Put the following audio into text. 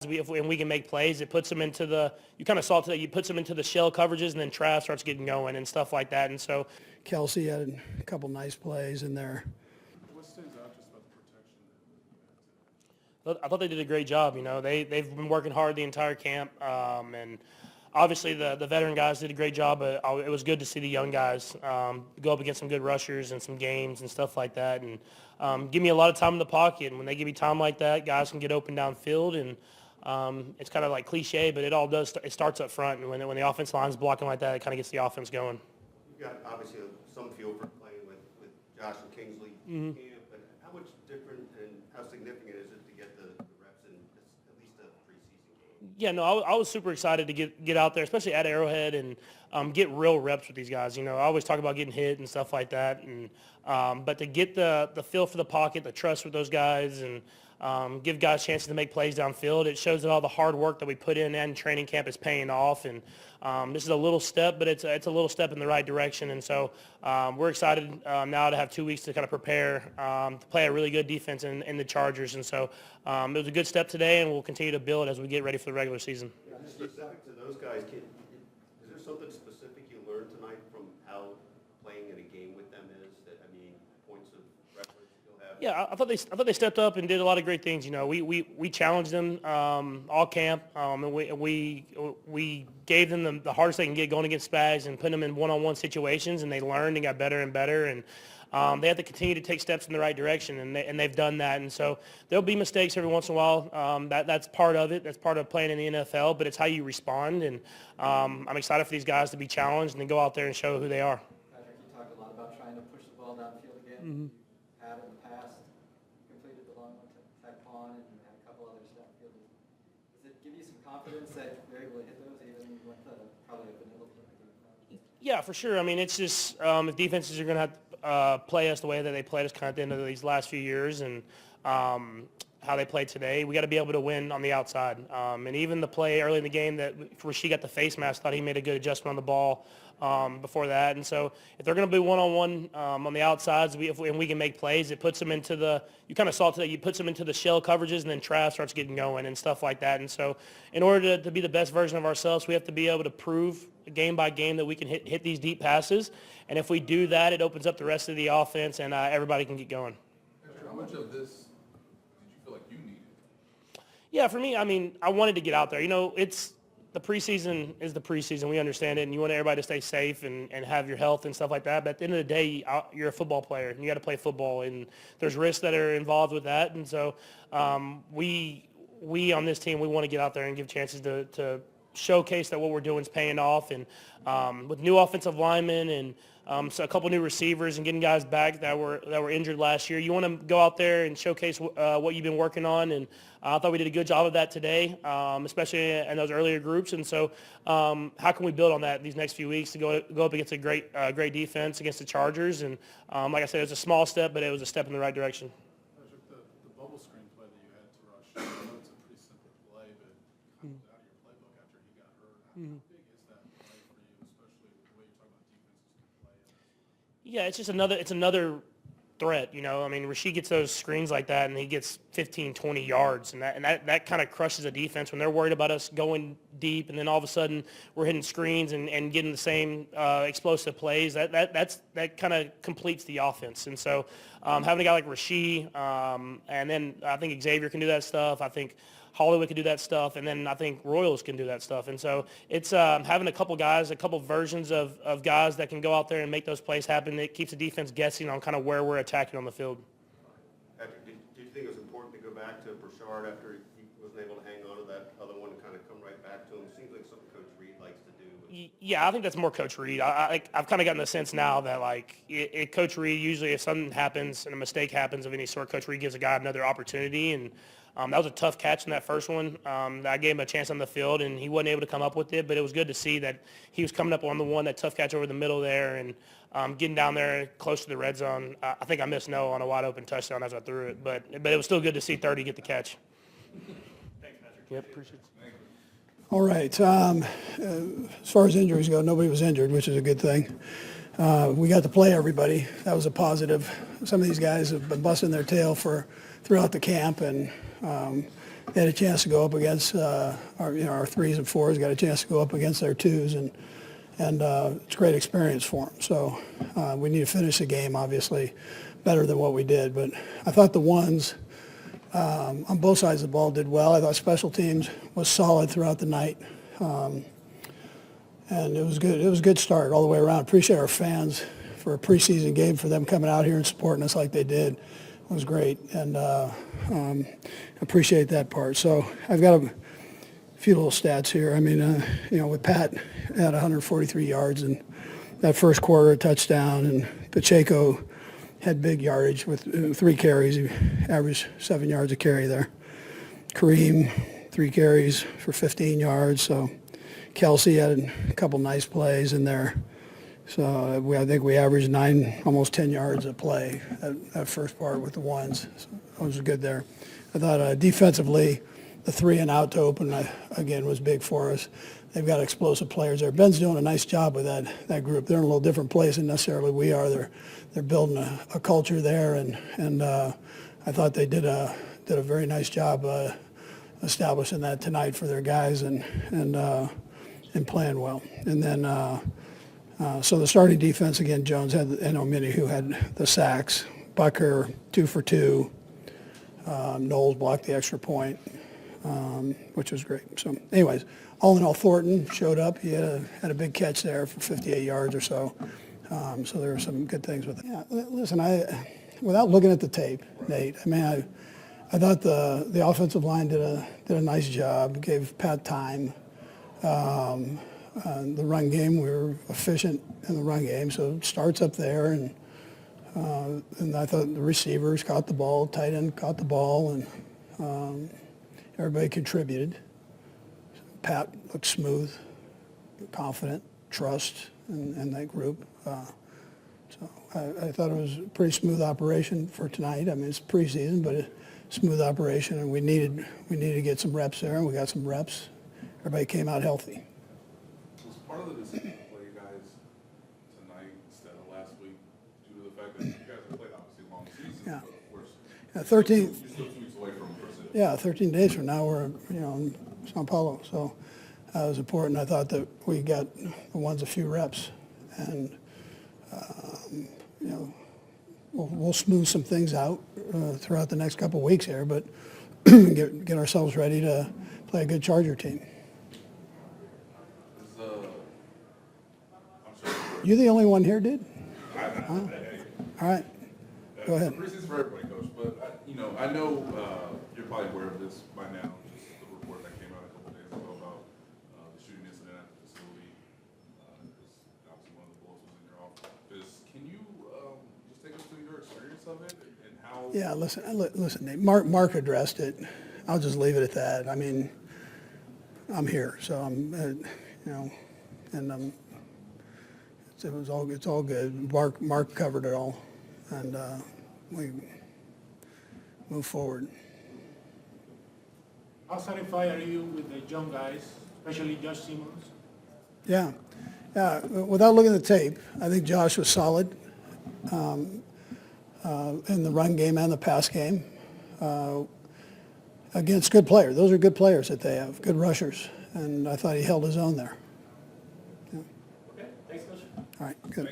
and we can make plays, it puts them into the, you kind of saw today, you puts them into the shell coverages, and then Trav starts getting going and stuff like that. And so Kelce had a couple nice plays in there. What stands out just about the protection? I thought they did a great job. They've been working hard the entire camp, and obviously the veteran guys did a great job. But it was good to see the young guys go up against some good rushers and some games and stuff like that, and give me a lot of time in the pocket. And when they give me time like that, guys can get open downfield. And it's kind of like cliche, but it all does. It starts up front, and when the offense line's blocking like that, it kind of gets the offense going. You've got obviously some feel for playing with Josh and Kingsley camp, but how much different and how significant is it to get the reps in at least a preseason game? Yeah, no, I was super excited to get out there, especially at Arrowhead, and get real reps with these guys. I always talk about getting hit and stuff like that, and but to get the feel for the pocket, the trust with those guys, and give guys chances to make plays downfield, it shows that all the hard work that we put in and training camp is paying off. And this is a little step, but it's a little step in the right direction. And so we're excited now to have 2 weeks to kind of prepare to play a really good defense in the Chargers. And so it was a good step today, and we'll continue to build as we get ready for the regular season. Specific to those guys, is there something specific you learned tonight from how playing in a game with them is? Points of reference you'll have? Yeah, I thought they stepped up and did a lot of great things. We challenged them all camp, and we gave them the hardest they can get going against Spags and putting them in one-on-one situations, and they learned and got better and better. And they have to continue to take steps in the right direction, and they've done that. And so there'll be mistakes every once in a while. That's part of it. That's part of playing in the NFL. But it's how you respond. And I'm excited for these guys to be challenged and to go out there and show who they are. Patrick, you talked a lot about trying to push the ball downfield again. Mm-hmm. You had in the past, completed the long one to Tech Pond, and you had a couple others downfield. Does it give you some confidence that you're able to hit those even with probably a vanilla team? Yeah, for sure. It's just if defenses are going to have play us the way that they played us kind of at the end of these last few years, and how they played today, we got to be able to win on the outside. And even the play early in the game that Rasheed got the face mask, thought he made a good adjustment on the ball before that. And so if they're going to be one-on-one on the outsides, and we can make plays, it puts them into the, you kind of saw today, you puts them into the shell coverages, and then Trav starts getting going and stuff like that. And so in order to be the best version of ourselves, we have to be able to prove game by game that we can hit these deep passes. And if we do that, it opens up the rest of the offense, and everybody can get going. How much of this did you feel like you needed? Yeah, for me, I wanted to get out there. It's the preseason is the preseason. We understand it, and you want everybody to stay safe and have your health and stuff like that. But at the end of the day, you're a football player, and you got to play football, and there's risks that are involved with that. And so we on this team, we want to get out there and give chances to showcase that what we're doing is paying off. And with new offensive linemen and so a couple new receivers and getting guys back that were injured last year, you want to go out there and showcase what you've been working on. And I thought we did a good job of that today, especially in those earlier groups. And so how can we build on that these next few weeks to go up against a great defense against the Chargers? And like I said, it was a small step, but it was a step in the right direction. Patrick, the bubble screen play that you had to rush, I know it's a pretty simple play, but kind of out of your playbook after he got hurt. How big is that play for you, especially with the way you're talking about defenses can play? Yeah, it's just another threat. Rasheed gets those screens like that, and he gets 15, 20 yards, and that kind of crushes a defense when they're worried about us going deep, and then all of a sudden we're hitting screens and getting the same explosive plays. That kind of completes the offense. And so having a guy like Rasheed, and then I think Xavier can do that stuff. I think Hollywood can do that stuff, and then I think Royals can do that stuff. And so it's having a couple guys, a couple versions of guys that can go out there and make those plays happen. It keeps the defense guessing on kind of where we're attacking on the field. Patrick, do you think it was important to go back to Burchard after he wasn't able to hang on to that other one and kind of come right back to him? It seems like something Coach Reid likes to do. Yeah, I think that's more Coach Reid. I've kind of gotten the sense now that Coach Reid, usually if something happens and a mistake happens of any sort, Coach Reid gives a guy another opportunity. And that was a tough catch in that first one. I gave him a chance on the field, and he wasn't able to come up with it. But it was good to see that he was coming up on the one, that tough catch over the middle there, and getting down there close to the red zone. I think I missed no on a wide open touchdown as I threw it. But it was still good to see 30 get the catch. Thanks, Patrick. Yep, appreciate it. All right. As far as injuries go, nobody was injured, which is a good thing. We got to play everybody. That was a positive. Some of these guys have been busting their tail throughout the camp, and they had a chance to go up against our threes and fours, got a chance to go up against their twos, and it's a great experience for them. So we need to finish the game, obviously, better than what we did. But I thought the ones on both sides of the ball did well. I thought special teams was solid throughout the night. And it was good. It was a good start all the way around. Appreciate our fans for a preseason game, for them coming out here and supporting us like they did. It was great, and appreciate that part. So I've got a few little stats here. I mean, with Pat at 143 yards in that first quarter, a touchdown, and Pacheco had big yardage with 3 carries. He averaged 7 yards a carry there. Kareem, 3 carries for 15 yards. So Kelce had a couple nice plays in there. So I think we averaged 9, almost 10 yards a play that first part with the ones. So it was good there. I thought defensively, the 3 and out to open, again, was big for us. They've got explosive players there. Ben's doing a nice job with that group. They're in a little different place than necessarily we are. They're building a culture there, and I thought they did a very nice job establishing that tonight for their guys and playing well. And then so the starting defense, again, Jones had, and O'Mini, who had the sacks. Bucker, 2 for 2. Knowles blocked the extra point, which was great. So anyways, all in all, Thornton showed up. He had a big catch there for 58 yards or so. So there were some good things with it. Yeah, listen, without looking at the tape, Nate, I mean, I thought the offensive line did a nice job, gave Pat time. The run game, we were efficient in the run game, so it starts up there, and I thought the receivers caught the ball, tight end caught the ball, and everybody contributed. Pat looked smooth, confident, trust in that group. So I thought it was a pretty smooth operation for tonight. I mean, it's preseason, but a smooth operation, and we needed to get some reps there, and we got some reps. Everybody came out healthy. Was part of the decision to play you guys tonight instead of last week due to the fact that you guys have played obviously long seasons, Yeah. but of course, Yeah, 13. you're still 2 weeks away from Preseason. Yeah, 13 days from now we're in Sao Paulo, so that was important. I thought that we got the ones a few reps, and we'll smooth some things out throughout the next couple of weeks here, but get ourselves ready to play a good Charger team. You the only one here, dude? Huh? All right, go ahead. Preseason for everybody, Coach, but I know you're probably aware of this by now, just the report that came out a couple days ago about the shooting incident at the facility. It's obviously one of the bullets was in your office. Can you just take us through your experience of it and how? Yeah, listen, Nate, Mark addressed it. I'll just leave it at that. I mean, I'm here, so I'm, and it's all good. Mark covered it all, and we move forward. How satisfied are you with the young guys, especially Josh Simmons? Yeah. Without looking at the tape, I think Josh was solid in the run game and the pass game against good players. Those are good players that they have, good rushers, and I thought he held his own there. Yeah. Okay, thanks, Coach. All right, good.